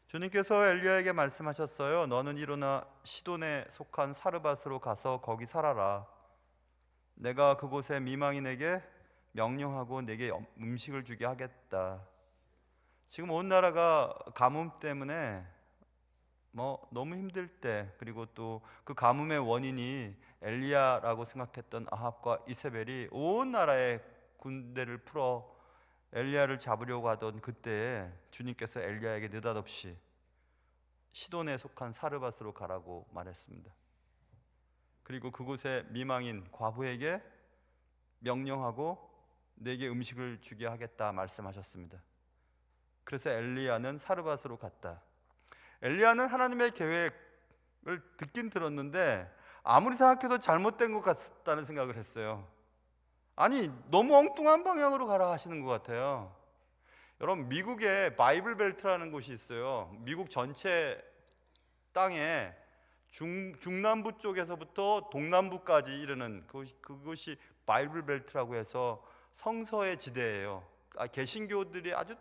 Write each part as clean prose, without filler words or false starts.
주님께서 엘리야에게 말씀하셨어요. 너는 일어나 시돈에 속한 사르밧으로 가서 거기 살아라. 내가 그곳에 미망인에게 명령하고 내게 음식을 주게 하겠다. 지금 온 나라가 가뭄 때문에 너무 힘들 때, 그리고 또 그 가뭄의 원인이 엘리야라고 생각했던 아합과 이세벨이 온 나라에 군대를 풀어 엘리야를 잡으려고 하던 그때에 주님께서 엘리야에게 느닷없이 시돈에 속한 사르밧으로 가라고 말했습니다. 그리고 그곳에 미망인 과부에게 명령하고 내게 음식을 주게 하겠다 말씀하셨습니다. 그래서 엘리야는 사르밧으로 갔다. 엘리야는 하나님의 계획을 듣긴 들었는데 아무리 생각해도 잘못된 것 같다는 생각을 했어요. 아니, 너무 엉뚱한 방향으로 가라 하시는 것 같아요. 여러분, 미국에 바이블 벨트라는 곳이 있어요. 미국 전체 땅에 중남부 쪽에서부터 동남부까지 이르는 그곳이 바이블 벨트라고 해서 성서의 지대예요. 개신교들이 아주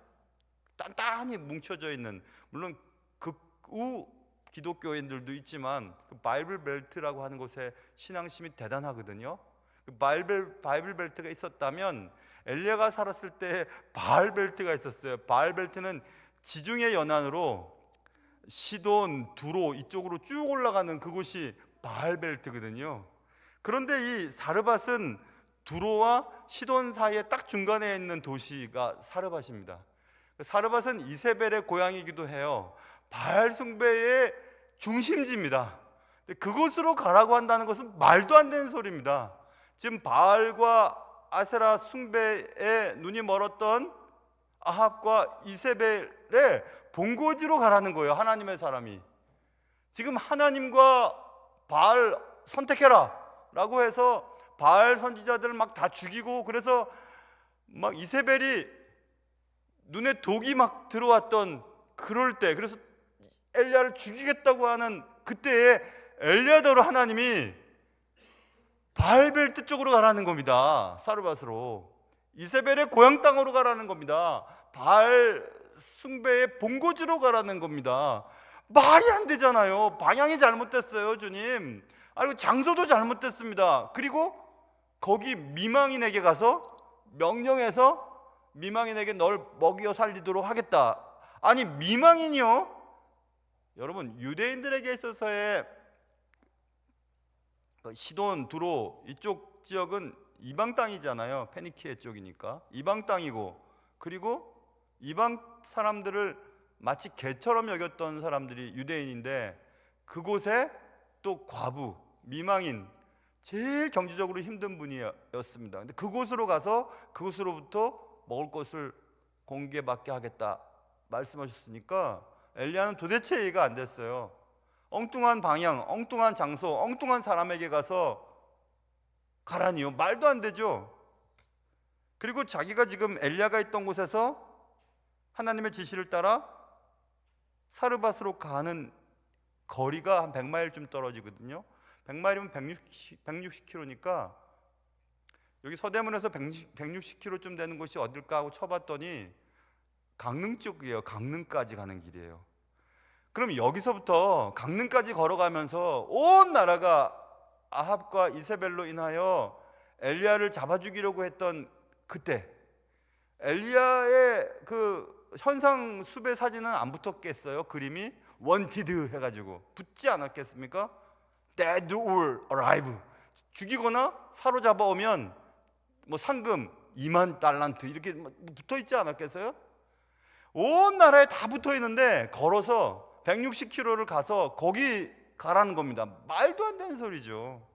단단히 뭉쳐져 있는, 물론 극우 기독교인들도 있지만 그 바이블 벨트라고 하는 곳에 신앙심이 대단하거든요. 그 바이블 벨트가 있었다면 엘리야가 살았을 때 바알 벨트가 있었어요. 바알 벨트는 지중해 연안으로 시돈, 두로 이쪽으로 쭉 올라가는 그곳이 바알 벨트거든요. 그런데 이 사르밧은 두로와 시돈 사이에 딱 중간에 있는 도시가 사르밧입니다. 사르밧은 이세벨의 고향이기도 해요. 바알 숭배의 중심지입니다. 그곳으로 가라고 한다는 것은 말도 안 되는 소리입니다. 지금 바알과 아세라 숭배에 눈이 멀었던 아합과 이세벨의 본고지로 가라는 거예요. 하나님의 사람이 지금 하나님과 바알 선택해라 라고 해서 바알 선지자들을 막 다 죽이고, 그래서 막 이세벨이 눈에 독이 막 들어왔던 그럴 때, 그래서 엘리야를 죽이겠다고 하는 그때에 엘리야더러 하나님이 바알벨트 쪽으로 가라는 겁니다. 사르밧으로 이세벨의 고향 땅으로 가라는 겁니다. 바알 숭배의 본고지로 가라는 겁니다. 말이 안 되잖아요. 방향이 잘못됐어요, 주님. 그리고 장소도 잘못됐습니다. 그리고 거기 미망인에게 가서 명령해서 미망인에게 널 먹여 살리도록 하겠다. 아니, 미망인이요? 여러분, 유대인들에게 있어서의 시돈, 두로 이쪽 지역은 이방 땅이잖아요. 페니키에 쪽이니까 이방 땅이고, 그리고 이방 사람들을 마치 개처럼 여겼던 사람들이 유대인인데, 그곳에 또 과부, 미망인, 제일 경제적으로 힘든 분이었습니다. 근데 그곳으로 가서 그곳으로부터 먹을 것을 공개받게 하겠다 말씀하셨으니까 엘리야는 도대체 이해가 안 됐어요. 엉뚱한 방향, 엉뚱한 장소, 엉뚱한 사람에게 가서 가라니요? 말도 안 되죠. 그리고 자기가 지금 엘리야가 있던 곳에서 하나님의 지시를 따라 사르밧으로 가는 거리가 한 100마일쯤 떨어지거든요. 100마일이면 160km니까 여기 서대문에서 160km쯤 되는 곳이 어딜까 하고 쳐봤더니 강릉 쪽이에요. 강릉까지 가는 길이에요. 그럼 여기서부터 강릉까지 걸어가면서 온 나라가 아합과 이세벨로 인하여 엘리야를 잡아 죽이려고 했던 그때, 엘리야의 그 현상 수배 사진은 안 붙었겠어요? 그림이 wanted 해가지고 붙지 않았겠습니까? dead or alive, 죽이거나 사로잡아 오면 상금 2만 달란트 이렇게 붙어 있지 않았겠어요? 온 나라에 다 붙어 있는데 걸어서 160km를 가서 거기 가라는 겁니다. 말도 안 되는 소리죠.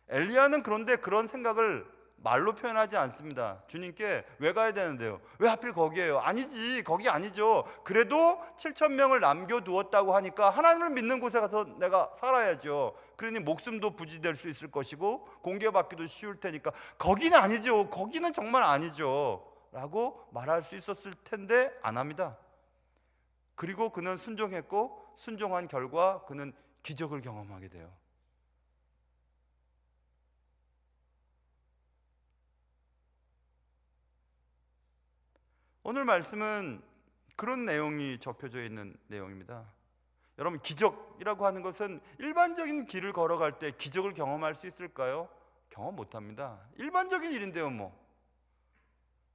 엘리야는 그런데 그런 생각을 말로 표현하지 않습니다. 주님께 왜 가야 되는데요? 왜 하필 거기에요? 아니지, 거기 아니죠. 그래도 7,000명을 남겨두었다고 하니까 하나님을 믿는 곳에 가서 내가 살아야죠. 그러니 목숨도 부지될 수 있을 것이고 공개받기도 쉬울 테니까 거기는 아니죠. 거기는 정말 아니죠 라고 말할 수 있었을 텐데 안 합니다. 그리고 그는 순종했고 순종한 결과 그는 기적을 경험하게 돼요. 오늘 말씀은 그런 내용이 적혀져 있는 내용입니다. 여러분, 기적이라고 하는 것은 일반적인 길을 걸어갈 때 기적을 경험할 수 있을까요? 경험 못합니다. 일반적인 일인데요,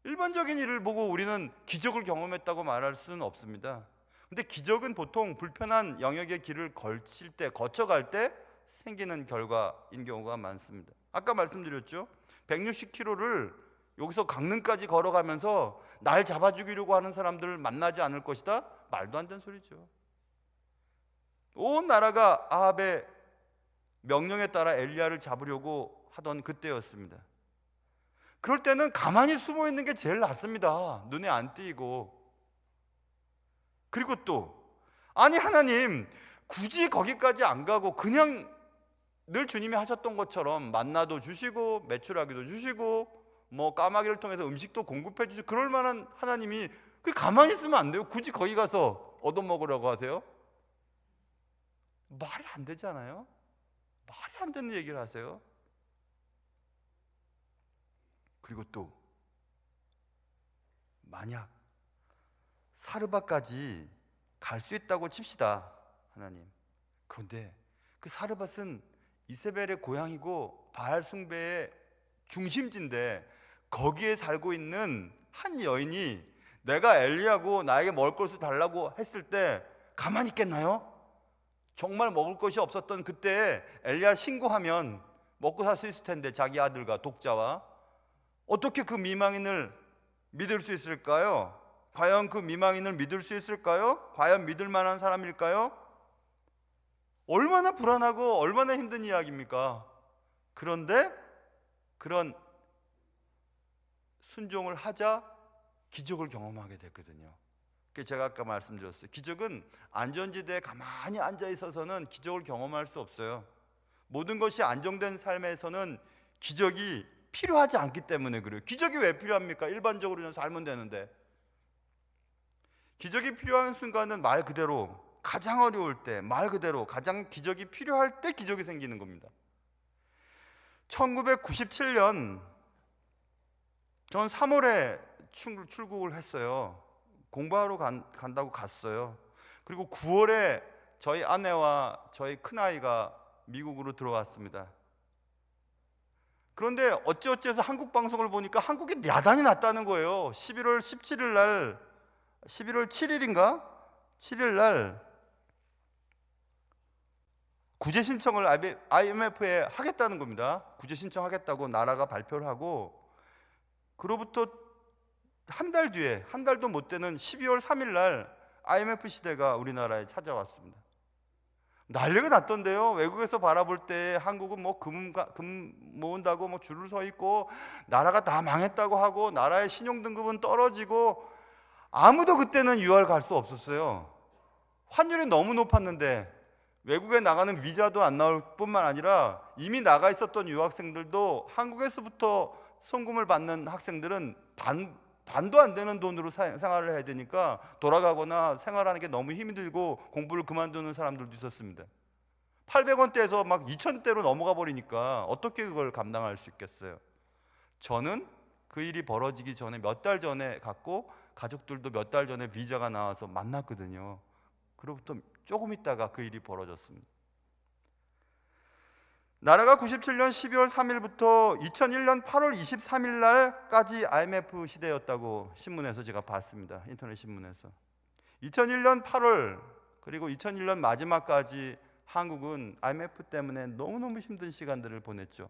일반적인 일을 보고 우리는 기적을 경험했다고 말할 수는 없습니다. 근데 기적은 보통 불편한 영역의 길을 거쳐갈 때 생기는 결과인 경우가 많습니다. 아까 말씀드렸죠. 160km를 여기서 강릉까지 걸어가면서 날 잡아 죽이려고 하는 사람들을 만나지 않을 것이다? 말도 안 되는 소리죠. 온 나라가 아합의 명령에 따라 엘리야를 잡으려고 하던 그때였습니다. 그럴 때는 가만히 숨어 있는 게 제일 낫습니다. 눈에 안 띄고. 그리고 또 아니, 하나님 굳이 거기까지 안 가고 그냥 늘 주님이 하셨던 것처럼 만나도 주시고 메추라기도 주시고 뭐 까마귀를 통해서 음식도 공급해 주시고 그럴 만한 하나님이 가만히 있으면 안 돼요? 굳이 거기 가서 얻어먹으라고 하세요? 말이 안 되잖아요. 말이 안 되는 얘기를 하세요. 그리고 또 만약 사르밧까지 갈 수 있다고 칩시다, 하나님. 그런데 그 사르밧은 이세벨의 고향이고 바알 숭배의 중심지인데 거기에 살고 있는 한 여인이 내가 엘리야고 나에게 먹을 것을 달라고 했을 때 가만히 있겠나요? 정말 먹을 것이 없었던 그때 엘리야 신고하면 먹고 살 수 있을 텐데, 자기 아들과 독자와. 어떻게 그 미망인을 믿을 수 있을까요? 과연 그 미망인을 믿을 수 있을까요? 과연 믿을 만한 사람일까요? 얼마나 불안하고 얼마나 힘든 이야기입니까? 그런데 그런 순종을 하자 기적을 경험하게 됐거든요. 제가 아까 말씀드렸어요. 기적은 안전지대에 가만히 앉아 있어서는 기적을 경험할 수 없어요. 모든 것이 안정된 삶에서는 기적이 필요하지 않기 때문에 그래요. 기적이 왜 필요합니까? 일반적으로 그냥 살면 되는데. 기적이 필요한 순간은 말 그대로 가장 어려울 때, 말 그대로 가장 기적이 필요할 때 기적이 생기는 겁니다. 1997년 전 3월에 출국을 했어요. 공부하러 간다고 갔어요. 그리고 9월에 저희 아내와 저희 큰아이가 미국으로 들어왔습니다. 그런데 어찌어찌해서 한국 방송을 보니까 한국에 야단이 났다는 거예요. 11월 17일 날, 11월 7일인가? 7일 날 구제 신청을 IMF에 하겠다는 겁니다. 구제 신청하겠다고 나라가 발표를 하고, 그로부터 한 달 뒤에, 한 달도 못 되는 12월 3일 날 IMF 시대가 우리나라에 찾아왔습니다. 난리가 났던데요. 외국에서 바라볼 때 한국은 뭐 금 모은다고 뭐 줄을 서 있고 나라가 다 망했다고 하고 나라의 신용 등급은 떨어지고 아무도 그때는 유학을 갈 수 없었어요. 환율이 너무 높았는데 외국에 나가는 비자도 안 나올 뿐만 아니라 이미 나가 있었던 유학생들도 한국에서부터 송금을 받는 학생들은 반도 안 되는 돈으로 생활을 해야 되니까 돌아가거나 생활하는 게 너무 힘들고 공부를 그만두는 사람들도 있었습니다. 800원대에서 막 2000대로 넘어가 버리니까 어떻게 그걸 감당할 수 있겠어요? 저는 그 일이 벌어지기 전에 몇 달 전에 갔고 가족들도 몇 달 전에 비자가 나와서 만났거든요. 그로부터 조금 있다가 그 일이 벌어졌습니다. 나라가 97년 12월 3일부터 2001년 8월 23일 날까지 IMF 시대였다고 신문에서 제가 봤습니다. 인터넷 신문에서. 2001년 8월 그리고 2001년 마지막까지 한국은 IMF 때문에 너무너무 힘든 시간들을 보냈죠.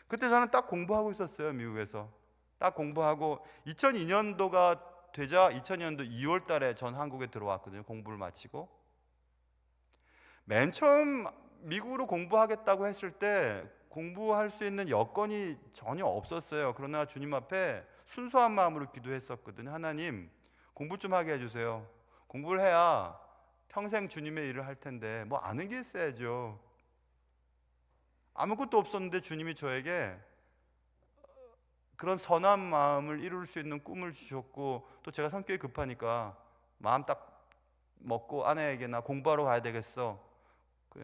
그때 저는 딱 공부하고 있었어요. 미국에서. 딱 공부하고 2002년도가 되자 2000년도 2월 달에 전 한국에 들어왔거든요. 공부를 마치고. 맨 처음 미국으로 공부하겠다고 했을 때 공부할 수 있는 여건이 전혀 없었어요. 그러나 주님 앞에 순수한 마음으로 기도했었거든요. 하나님, 공부 좀 하게 해주세요. 공부를 해야 평생 주님의 일을 할 텐데 뭐 아는 게 있어야죠. 아무것도 없었는데 주님이 저에게 그런 선한 마음을 이룰 수 있는 꿈을 주셨고, 또 제가 성격이 급하니까 마음 딱 먹고 아내에게나 공부하러 가야 되겠어.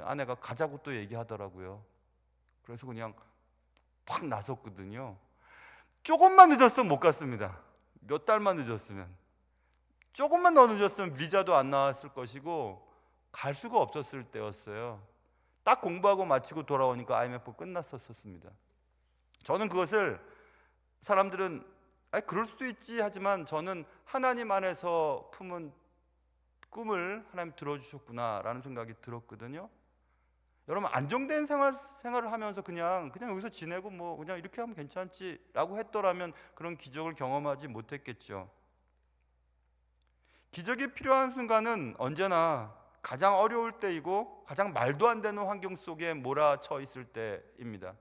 아내가 가자고 또 얘기하더라고요. 그래서 그냥 팍 나섰거든요. 조금만 늦었으면 못 갔습니다. 몇 달만 늦었으면. 조금만 더 늦었으면 비자도 안 나왔을 것이고 갈 수가 없었을 때였어요. 딱 공부하고 마치고 돌아오니까 IMF 끝났었습니다. 저는 그것을 사람들은 그럴 수도 있지 하지만 저는 하나님 안에서 품은 꿈을 하나님 들어주셨구나라는 생각이 들었거든요. 여러분, 안정된 생활을 하면서 그냥 여기서 지내고 뭐 그냥 이렇게 하면 괜찮지라고 했더라면 그런 기적을 경험하지 못했겠죠. 기적이 필요한 순간은 언제나 가장 어려울 때이고 가장 말도 안 되는 환경 속에 몰아쳐 있을 때입니다.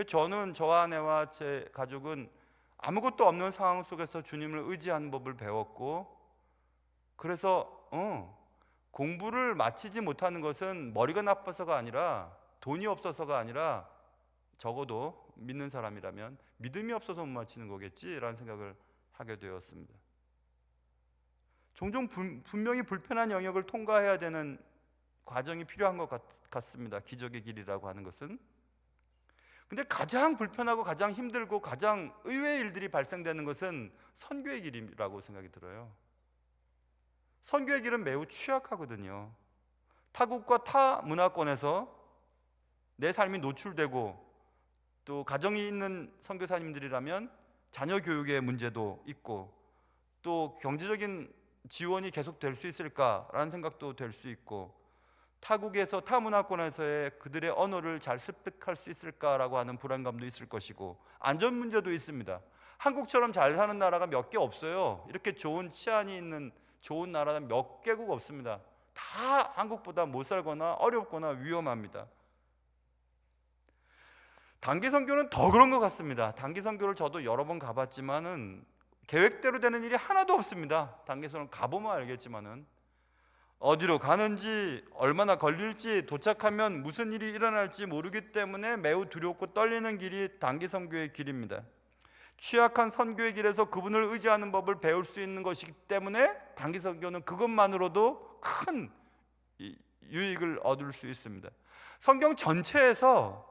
저는 저와 아내와 제 가족은 아무것도 없는 상황 속에서 주님을 의지하는 법을 배웠고, 그래서 공부를 마치지 못하는 것은 머리가 나빠서가 아니라 돈이 없어서가 아니라 적어도 믿는 사람이라면 믿음이 없어서 못 마치는 거겠지라는 생각을 하게 되었습니다. 종종 분명히 불편한 영역을 통과해야 되는 과정이 필요한 것 같습니다. 기적의 길이라고 하는 것은. 근데 가장 불편하고 가장 힘들고 가장 의외의 일들이 발생되는 것은 선교의 길이라고 생각이 들어요. 선교의 길은 매우 취약하거든요. 타국과 타 문화권에서 내 삶이 노출되고 또 가정이 있는 선교사님들이라면 자녀 교육의 문제도 있고 또 경제적인 지원이 계속 될 수 있을까라는 생각도 될 수 있고, 타국에서 타 문화권에서의 그들의 언어를 잘 습득할 수 있을까라고 하는 불안감도 있을 것이고, 안전 문제도 있습니다. 한국처럼 잘 사는 나라가 몇 개 없어요. 이렇게 좋은 치안이 있는 좋은 나라는 몇 개국 없습니다. 다 한국보다 못 살거나 어렵거나 위험합니다. 단기 선교는 더 그런 것 같습니다. 단기 선교를 저도 여러 번 가봤지만은 계획대로 되는 일이 하나도 없습니다. 단기 선교는 가보면 알겠지만은 어디로 가는지 얼마나 걸릴지 도착하면 무슨 일이 일어날지 모르기 때문에 매우 두렵고 떨리는 길이 단기 선교의 길입니다. 취약한 선교의 길에서 그분을 의지하는 법을 배울 수 있는 것이기 때문에 단기 선교는 그것만으로도 큰 유익을 얻을 수 있습니다. 성경 전체에서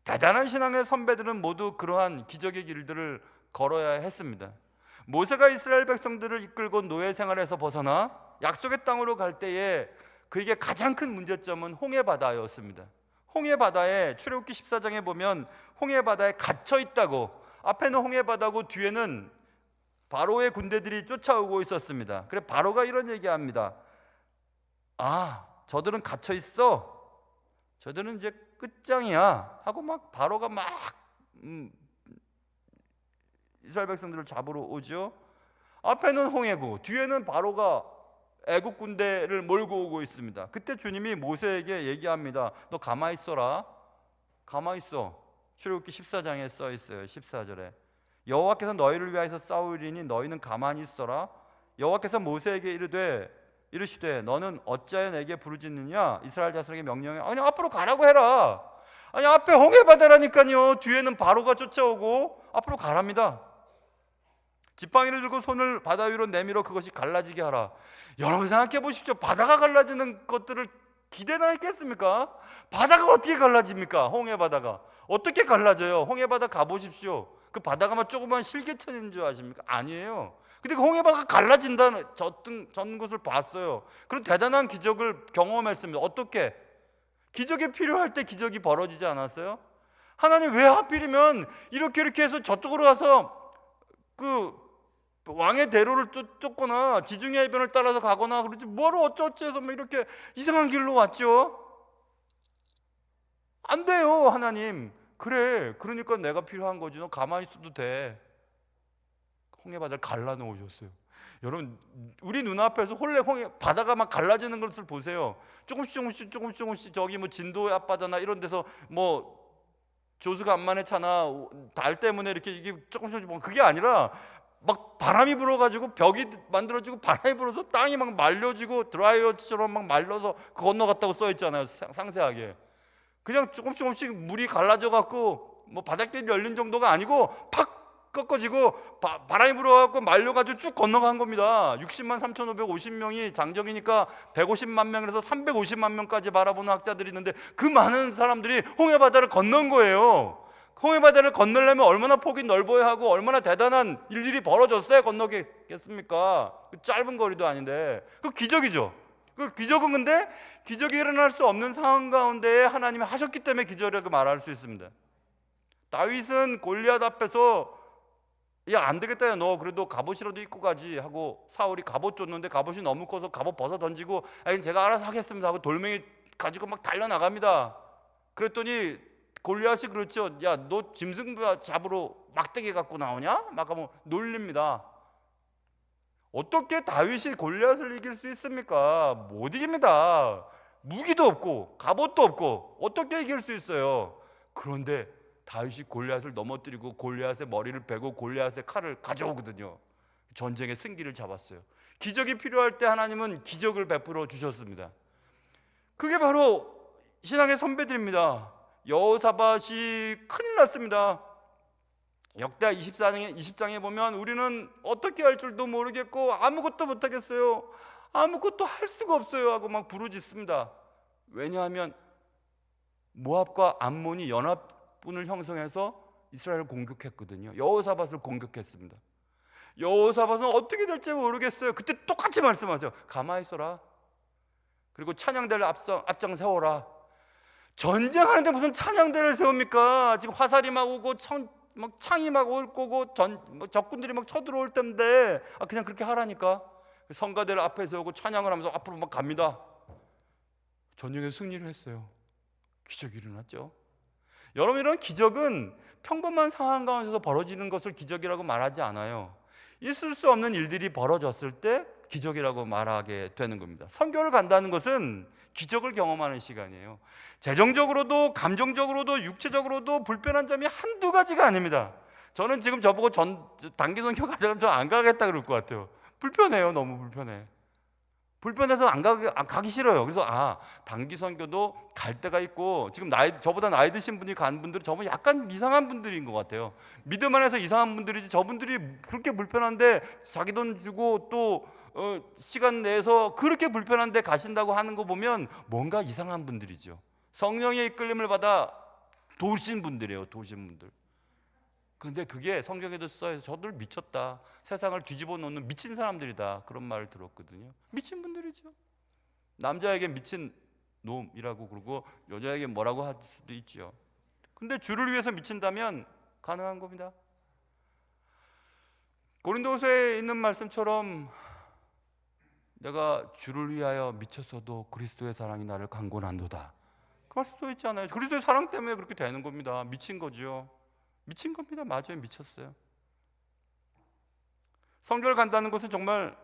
대단한 신앙의 선배들은 모두 그러한 기적의 길들을 걸어야 했습니다. 모세가 이스라엘 백성들을 이끌고 노예 생활에서 벗어나 약속의 땅으로 갈 때에 그에게 가장 큰 문제점은 홍해바다였습니다. 홍해바다에 출애굽기 14장에 보면 홍해바다에 갇혀 있다고, 앞에는 홍해바다고 뒤에는 바로의 군대들이 쫓아오고 있었습니다. 그래 바로가 이런 얘기합니다. 저들은 갇혀 있어. 저들은 이제 끝장이야 하고 막 바로가 막 이스라엘 백성들을 잡으러 오죠. 앞에는 홍해고 뒤에는 바로가 애국 군대를 몰고 오고 있습니다. 그때 주님이 모세에게 얘기합니다. 너 가만히 있어라. 가만히 있어. 출애굽기 14장에 써 있어요. 14절에 여호와께서 너희를 위하여서 싸우리니 너희는 가만히 있어라. 여호와께서 모세에게 이르시되 너는 어찌하여 내게 부르짖느냐. 이스라엘 자손에게 명령해. 아니 앞으로 가라고 해라. 아니 앞에 홍해바다라니까요. 뒤에는 바로가 쫓아오고 앞으로 가랍니다. 지팡이를 들고 손을 바다 위로 내밀어 그것이 갈라지게 하라. 여러분 생각해 보십시오. 바다가 갈라지는 것들을 기대나 했겠습니까? 바다가 어떻게 갈라집니까? 홍해바다가 어떻게 갈라져요? 홍해바다 가보십시오. 그 바다가 막 조그만 실개천인 줄 아십니까? 아니에요. 근데 그 홍해바다가 갈라진다는 전 것을 봤어요. 그런 대단한 기적을 경험했습니다. 어떻게? 기적이 필요할 때 기적이 벌어지지 않았어요? 하나님 왜 하필이면 이렇게 해서 저쪽으로 가서 그 왕의 대로를 쫓거나 지중해 해변을 따라서 가거나 그러지 뭐로 어쩌어쩌해서 뭐 이렇게 이상한 길로 왔죠? 안 돼요. 하나님 그래 그러니까 내가 필요한 거지. 너 가만히 있어도 돼. 홍해바다를 갈라놓으셨어요. 여러분 우리 눈앞에서 바다가 막 갈라지는 것을 보세요. 조금씩 저기 뭐 진도 앞바다나 이런 데서 뭐 조수간만의 차나 달 때문에 이렇게 이게 조금씩 보면 그게 아니라 막 바람이 불어가지고 벽이 만들어지고 바람이 불어서 땅이 막 말려지고 드라이어처럼 막 말려서 건너갔다고 써 있잖아요. 상세하게. 그냥 조금씩 물이 갈라져 갖고 뭐 바닷길이 열린 정도가 아니고 팍 꺾어지고 바람이 불어갖고 말려가지고 쭉 건너간 겁니다. 60만 3,550명이 장정이니까 150만 명에서 350만 명까지 바라보는 학자들이 있는데 그 많은 사람들이 홍해바다를 건넌 거예요. 홍해 바다를 건너려면 얼마나 폭이 넓어야 하고 얼마나 대단한 일들이 벌어졌어야 건너겠습니까? 그 짧은 거리도 아닌데. 그 기적이죠. 그 기적은 근데 기적이 일어날 수 없는 상황 가운데 하나님이 하셨기 때문에 기적이라고 말할 수 있습니다. 다윗은 골리앗 앞에서 야, 안 되겠다. 야, 너 그래도 갑옷이라도 입고 가지 하고 사울이 갑옷 줬는데 갑옷이 너무 커서 갑옷 벗어 던지고 아니 제가 알아서 하겠습니다 하고 돌멩이 가지고 막 달려나갑니다. 그랬더니 골리앗이 그렇죠. 야, 너 짐승 잡으러 막대기 갖고 나오냐? 막 하면 놀립니다. 어떻게 다윗이 골리앗을 이길 수 있습니까? 못 이깁니다. 무기도 없고 갑옷도 없고 어떻게 이길 수 있어요? 그런데 다윗이 골리앗을 넘어뜨리고 골리앗의 머리를 베고 골리앗의 칼을 가져오거든요. 전쟁의 승기를 잡았어요. 기적이 필요할 때 하나님은 기적을 베풀어 주셨습니다. 그게 바로 신앙의 선배들입니다. 여호사밧이 큰일 났습니다. 역대하 20장에 보면 우리는 어떻게 할 줄도 모르겠고 아무것도 못하겠어요. 아무것도 할 수가 없어요 하고 막 부르짖습니다. 왜냐하면 모압과 암몬이 연합군을 형성해서 이스라엘을 공격했거든요. 여호사밧을 공격했습니다. 여호사밧은 어떻게 될지 모르겠어요. 그때 똑같이 말씀하세요. 가만히 있어라. 그리고 찬양대를 앞장 세워라. 전쟁하는데 무슨 찬양대를 세웁니까? 지금 화살이 막 오고 창이 막 올 거고 적군들이 막 쳐들어올 텐데 그냥 그렇게 하라니까. 성가대를 앞에 세우고 찬양을 하면서 앞으로 막 갑니다. 전쟁에 승리를 했어요. 기적이 일어났죠. 여러분, 이런 기적은 평범한 상황 가운데서 벌어지는 것을 기적이라고 말하지 않아요. 있을 수 없는 일들이 벌어졌을 때 기적이라고 말하게 되는 겁니다. 선교를 간다는 것은 기적을 경험하는 시간이에요. 재정적으로도 감정적으로도 육체적으로도 불편한 점이 한두 가지가 아닙니다. 저는 지금 저보고 단기 선교 가자면 저 안 가겠다 그럴 것 같아요. 불편해요. 너무 불편해. 불편해서 가기 싫어요. 그래서 단기 선교도 갈 때가 있고, 지금 저보다 나이 드신 분이 간 분들은 저분 약간 이상한 분들인 것 같아요. 믿음 안에서 이상한 분들이지 저분들이 그렇게 불편한데 자기 돈 주고 또 시간 내서 그렇게 불편한데 가신다고 하는 거 보면 뭔가 이상한 분들이죠. 성령의 이끌림을 받아 도신 분들이에요. 도신 분들. 근데 그게 성경에도 써요. 저들 미쳤다. 세상을 뒤집어 놓는 미친 사람들이다. 그런 말을 들었거든요. 미친 분들이죠. 남자에게 미친 놈이라고 그러고 여자에게 뭐라고 할 수도 있죠. 근데 주를 위해서 미친다면 가능한 겁니다. 고린도서에 있는 말씀처럼 내가 주를 위하여 미쳤어도 그리스도의 사랑이 나를 강권한도다. 그 말씀 써 있지 않아요? 그리스도의 사랑 때문에 그렇게 되는 겁니다. 미친 거죠. 미친 겁니다. 맞아요. 미쳤어요. 성교를 간다는 것은 정말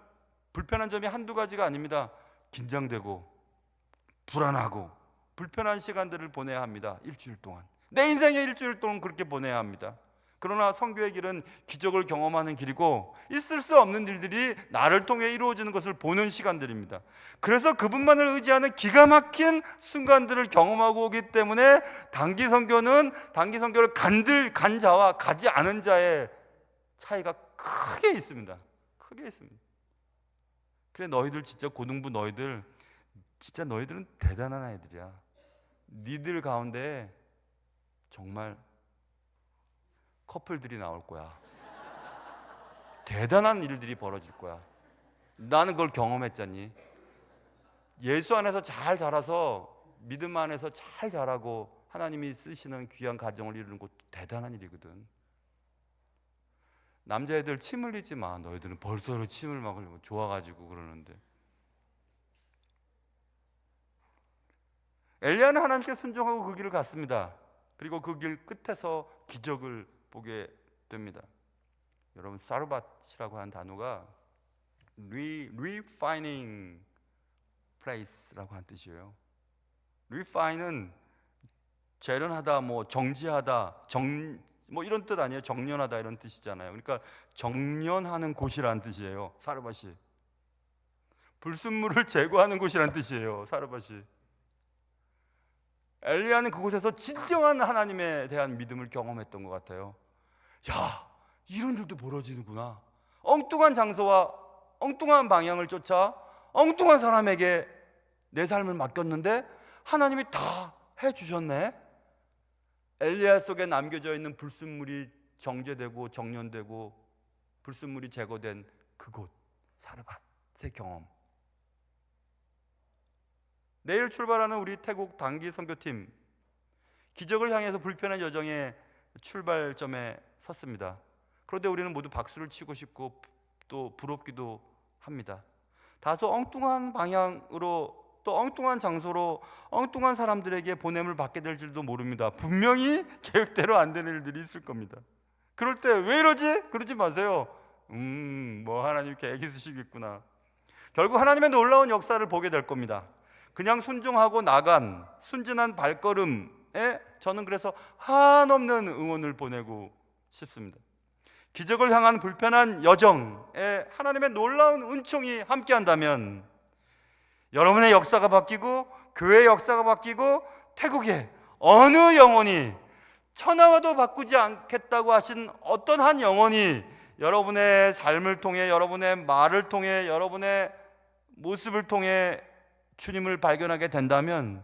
불편한 점이 한두 가지가 아닙니다. 긴장되고 불안하고 불편한 시간들을 보내야 합니다. 일주일 동안. 내 인생의 일주일 동안 그렇게 보내야 합니다. 그러나 성교의 길은 기적을 경험하는 길이고 있을 수 없는 일들이 나를 통해 이루어지는 것을 보는 시간들입니다. 그래서 그분만을 의지하는 기가 막힌 순간들을 경험하고 오기 때문에 단기 선교는 단기 선교를 간 자와 가지 않은 자의 차이가 크게 있습니다. 크게 있습니다. 그래, 너희들 진짜 고등부 너희들 진짜 너희들은 대단한 아이들이야. 니들 가운데 정말 커플들이 나올 거야. 대단한 일들이 벌어질 거야. 나는 그걸 경험했잖니. 예수 안에서 잘 자라서 믿음 안에서 잘 자라고 하나님이 쓰시는 귀한 가정을 이루는 것도 대단한 일이거든. 남자애들 침 흘리지 마. 너희들은 벌써 침을 막 흘리고 좋아가지고 그러는데. 엘리야는 하나님께 순종하고 그 길을 갔습니다. 그리고 그 길 끝에서 기적을 보게 됩니다. 여러분, 사르밧이라고 하는 단어가 refining place라고 하는 뜻이에요. refine은 재련하다, 정지하다, 이런 뜻 아니에요. 정련하다 이런 뜻이잖아요. 그러니까 정련하는 곳이라는 뜻이에요. 사르밧이 불순물을 제거하는 곳이라는 뜻이에요. 사르밧이. 엘리야는 그곳에서 진정한 하나님에 대한 믿음을 경험했던 것 같아요. 야, 이런 일도 벌어지는구나. 엉뚱한 장소와 엉뚱한 방향을 쫓아 엉뚱한 사람에게 내 삶을 맡겼는데 하나님이 다 해주셨네. 엘리야 속에 남겨져 있는 불순물이 정제되고 정련되고 불순물이 제거된 그곳 사르밧의 경험. 내일 출발하는 우리 태국 단기 선교팀, 기적을 향해서 불편한 여정의 출발점에 섰습니다. 그런데 우리는 모두 박수를 치고 싶고 또 부럽기도 합니다. 다소 엉뚱한 방향으로 또 엉뚱한 장소로 엉뚱한 사람들에게 보냄을 받게 될 줄도 모릅니다. 분명히 계획대로 안 되는 일들이 있을 겁니다. 그럴 때 왜 이러지? 그러지 마세요. 뭐 하나님 계획 있으시겠구나. 결국 하나님의 놀라운 역사를 보게 될 겁니다. 그냥 순종하고 나간 순진한 발걸음에 저는 그래서 한없는 응원을 보내고 싶습니다. 기적을 향한 불편한 여정에 하나님의 놀라운 은총이 함께한다면 여러분의 역사가 바뀌고 교회의 역사가 바뀌고 태국의 어느 영혼이 천하와도 바꾸지 않겠다고 하신 어떤 한 영혼이 여러분의 삶을 통해 여러분의 말을 통해 여러분의 모습을 통해 주님을 발견하게 된다면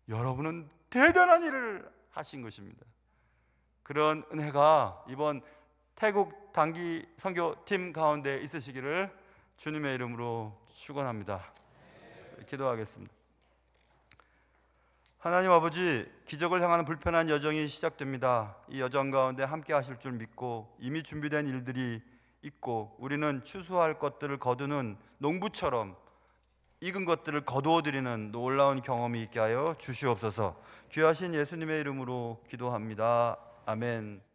여러분은 대단한 일을 하신 것입니다. 그런 은혜가 이번 태국 단기 선교팀 가운데 있으시기를 주님의 이름으로 축원합니다. 기도하겠습니다. 하나님 아버지, 기적을 향하는 불편한 여정이 시작됩니다. 이 여정 가운데 함께 하실 줄 믿고 이미 준비된 일들이 있고 우리는 추수할 것들을 거두는 농부처럼 익은 것들을 거두어 드리는 놀라운 경험이 있게 하여 주시옵소서. 귀하신 예수님의 이름으로 기도합니다. 아멘.